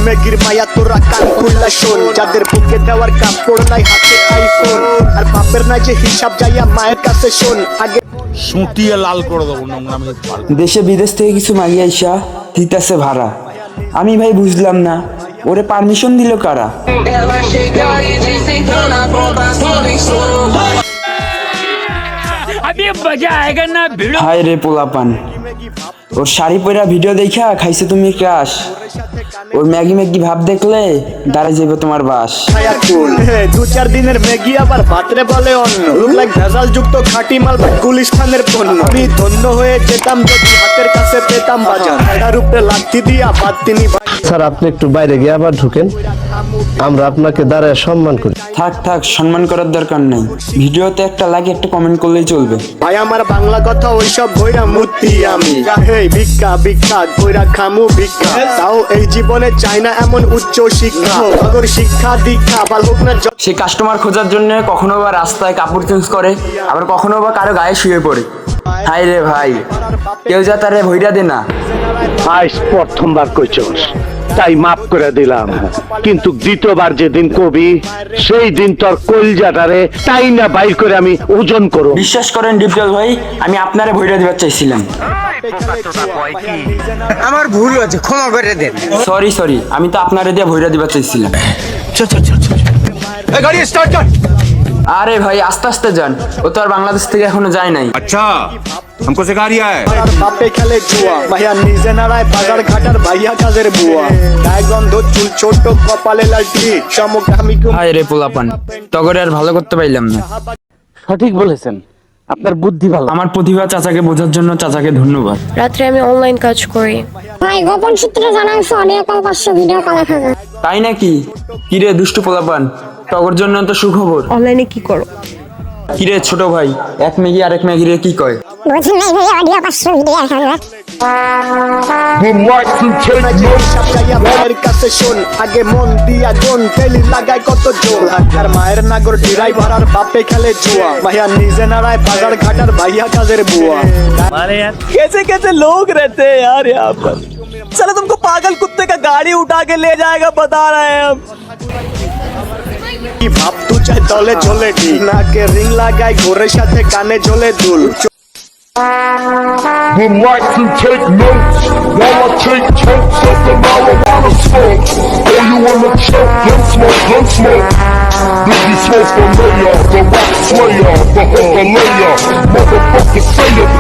মেগির মায়া তোরা কান খুললা শোন, যাদের বুকে দেওয়ার কাপড় নাই হাতে আইফোন, আর বাপের নাই যে হিসাব যাইয়া মায়ের কাছে শোন। আগে সুটিয়ে লাল করে দেবো নোংরামি। দেশে বিদেশ থেকে কিছু মাগিয়ে আইসা দিতেছে ভাড়া। আমি ভাই বুঝলাম না ওরে পারমিশন দিল কারা? হায় রে পোলাপান, ওর শাড়ি পরা ভিডিও দেখা খাইছে তুমি ক্রাশ। ওর ম্যাগি ম্যাগি ভাব দেখলে দাঁড়ায় যাবে তোমার বাস। দু চার দিনের ম্যাগি আবার ভাতরে বলে অন্য, লুক লাইক ভেজাল যুক্ত খাঁটি মাল বা গুলিস্তানের পণ্য। আমি ধন্য হয়ে যেতাম যদি হাতের কাছে পেতাম বাজার, এটার উপরে লাঠি দিয়া বাদ তিনি। স্যার আপনি একটু বাইরে গিয়ে আবার ঢুকেন, আমরা আপনাকে দাঁড়ায় সম্মান করি। থাক থাক, সম্মান করার দরকার নেই। ভিডিওতে একটা লাইক একটা কমেন্ট করলেই চলবে। ভাই আমার বাংলা কথা ওইসব বইরা মূর্তি আমি, হেই ভিক্ষা ভিক্ষা কইরা খামু ভিক্ষা, তাও এই জীবনে চাই না এমন উচ্চ শিক্ষা। আগর শিক্ষা দীক্ষা ভাল হোক না। সে কাস্টমার খোঁজার জন্য কখনো বা রাস্তায় কাপড় চেঞ্জ করে, আবার কখনো বা কারো গায়ে শুয়ে পড়ে। হাই রে ভাই, কেউ যা তারে ভইরা দে না। আজ প্রথমবার কইছস তাই মাফ করে দিলাম, কিন্তু দ্বিতীয়বার যেদিন কবি সেই দিন তোর কলজাটারে তাই না বাইর করে আমি ওজন করব। বিশ্বাস করেন ডিপজল ভাই, আমি আপনারে ভইরা দিবার চাইছিলাম। আমার ভুল হয়েছে, ক্ষমা করে দেন। সরি সরি, আমি তো আপনারে দিয়ে ভইরা দিবার চাইছিলাম। গাড়ি স্টার্ট কর। আরে ভাই আস্তে আস্তে যান, ও তো আর বাংলাদেশ থেকে এখনো যায় নাই। আচ্ছা हमको सिखा रिया है। বাপে খেলে জুয়া, ভাইয়া নিজে নাড়ায় বাজার ঘাটার ভাইয়া কাজের বুয়া, গায়ে গন্ধ চুল ছোট কপালে লালটি সমকামী। হায় রে পোলাপান, তগরে আর ভালো করতে পাইলাম না। সঠিক বলেছেন, আপনার বুদ্ধি ভালো। আমার প্রতিভা চাচাকে বোঝার জন্য চাচাকে ধন্যবাদ। রাত্রে আমি অনলাইন কাজ করি। ভাই গোপন সূত্রে জানা গেছে অনেক 500 ভিডিও করা থাকে। তাই নাকি? কিরে দুষ্টু পোলাপান, তগর জন্য তো সুখবর। অনলাইনে কি করো? কিরে ছোট ভাই, এক মেগি আরেক মেগিরে কি কয়? বুঝলেন নাই ভাই, অডিও 500 ভিডিও এখানে। মায়ের কাছে শোন, আগে মন দিয়া গুন তেলি লাগায় কত জোর। আর মায়ের নাগর ড্রাইভার আর বাপে খেলে জুয়া, ভাইয়া নিজে নাড়ায় বাজার ঘাটার ভাইয়া কাজের বুয়া। कैसे कैसे लोग रहते हैं यार यहाँ पर। चलो तुमको पागल कुत्ते का गाड़ी उठा के ले जाएगा, बता रहे हैं हम। কি ভাব তু চাই দলে চলে ঠিক, নাকে রিং লাগায় ঘোরের সাথে কানে ঝোলে দুল। Would like to take notes while I take totes of the marijuana smoke. Oh, you wanna choke? Gun smoke. This is smoke for layer, the rock slayer, the hooker layer, motherfucker sayer.